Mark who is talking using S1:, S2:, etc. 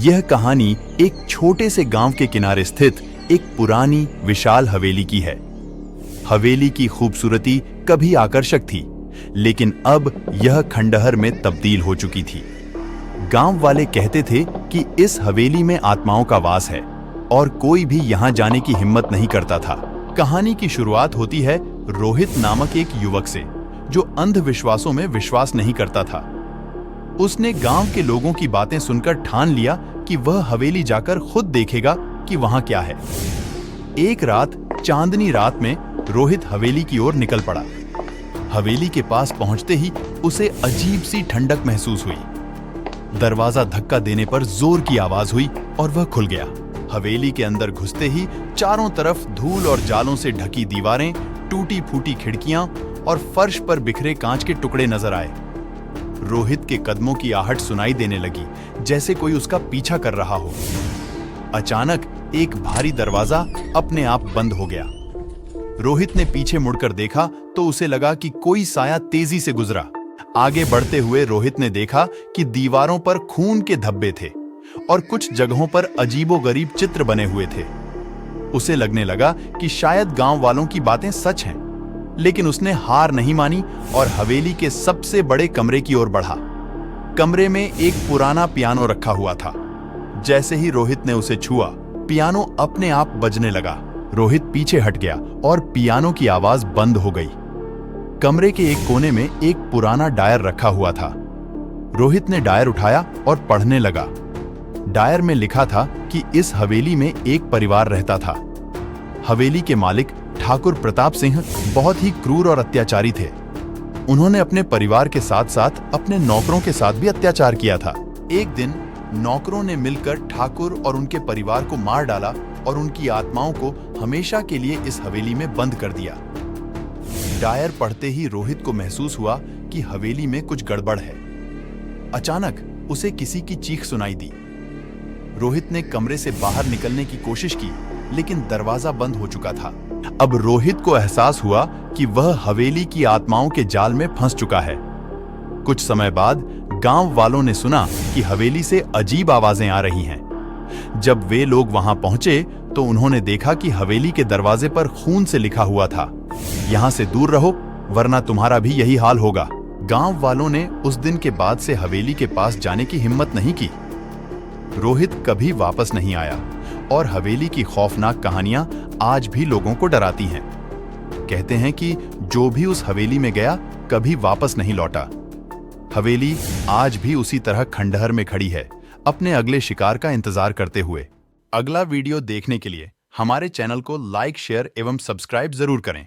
S1: यह कहानी एक छोटे से गांव के किनारे स्थित एक पुरानी विशाल हवेली की है। हवेली की खूबसूरती कभी आकर्षक थी, लेकिन अब यह खंडहर में तब्दील हो चुकी थी। गांव वाले कहते थे कि इस हवेली में आत्माओं का वास है और कोई भी यहां जाने की हिम्मत नहीं करता था। कहानी की शुरुआत होती है रोहित नामक एक युवक से, जो अंधविश्वासों में विश्वास नहीं करता था। उसने गांव के लोगों की बातें सुनकर ठान लिया कि वह हवेली जाकर खुद देखेगा कि वहां क्या है। एक रात, चांदनी रात में रोहित हवेली की ओर निकल पड़ा। हवेली के पास पहुंचते ही उसे अजीब सी ठंडक महसूस हुई। दरवाजा धक्का देने पर जोर की आवाज हुई और वह खुल गया। हवेली के अंदर घुसते ही चारों तरफ धूल और जालों से ढकी दीवारें, टूटी फूटी खिड़कियां और फर्श पर बिखरे कांच के टुकड़े नजर आए। रोहित के कदमों की आहट सुनाई देने लगी, जैसे कोई उसका पीछा कर रहा हो। अचानक एक भारी दरवाजा अपने आप बंद हो गया। रोहित ने पीछे मुड़कर देखा तो उसे लगा कि कोई साया तेजी से गुजरा। आगे बढ़ते हुए रोहित ने देखा कि दीवारों पर खून के धब्बे थे और कुछ जगहों पर अजीबोगरीब चित्र बने हुए थे। उसे लगने लगा कि शायद गांव वालों की बातें सच हैं, लेकिन उसने हार नहीं मानी और हवेली के सबसे बड़े कमरे की ओर बढ़ा। कमरे में एक पुराना पियानो रखा हुआ था। जैसे ही रोहित ने उसे छुआ, पियानो अपने आप बजने लगा। रोहित पीछे हट गया और पियानो की आवाज बंद हो गई। कमरे के एक कोने में एक पुराना डायर रखा हुआ था। रोहित ने डायर उठाया और पढ़ने लगा। डायर में लिखा था कि इस हवेली में एक परिवार रहता था। हवेली के मालिक ठाकुर प्रताप सिंह बहुत ही क्रूर और अत्याचारी थे। उन्होंने अपने परिवार के साथ साथ अपने नौकरों के साथ भी अत्याचार किया था। एक दिन नौकरों ने मिलकर ठाकुर और उनके परिवार को मार डाला और उनकी आत्माओं को हमेशा के लिए इस हवेली में बंद कर दिया। डायर पढ़ते ही रोहित को महसूस हुआ कि हवेली में कुछ गड़बड़ है। अचानक उसे किसी की चीख सुनाई दी। रोहित ने कमरे से बाहर निकलने की कोशिश की, लेकिन दरवाजा बंद हो चुका था। अब रोहित को एहसास हुआ कि वह हवेली की आत्माओं के जाल में फंस चुका है। कुछ समय बाद गांव वालों ने सुना कि हवेली से अजीब आवाजें आ रही हैं। जब वे लोग वहां पहुंचे तो उन्होंने देखा कि हवेली के दरवाजे पर खून से लिखा हुआ था, यहां से दूर रहो वरना तुम्हारा भी यही हाल होगा। गांव वालों ने उस दिन के बाद से हवेली के पास जाने की हिम्मत नहीं की। रोहित कभी वापस नहीं आया और हवेली की खौफनाक कहानियां आज भी लोगों को डराती हैं। कहते हैं कि जो भी उस हवेली में गया कभी वापस नहीं लौटा। हवेली आज भी उसी तरह खंडहर में खड़ी है, अपने अगले शिकार का इंतजार करते हुए। अगला वीडियो देखने के लिए हमारे चैनल को लाइक, शेयर एवं सब्सक्राइब जरूर करें।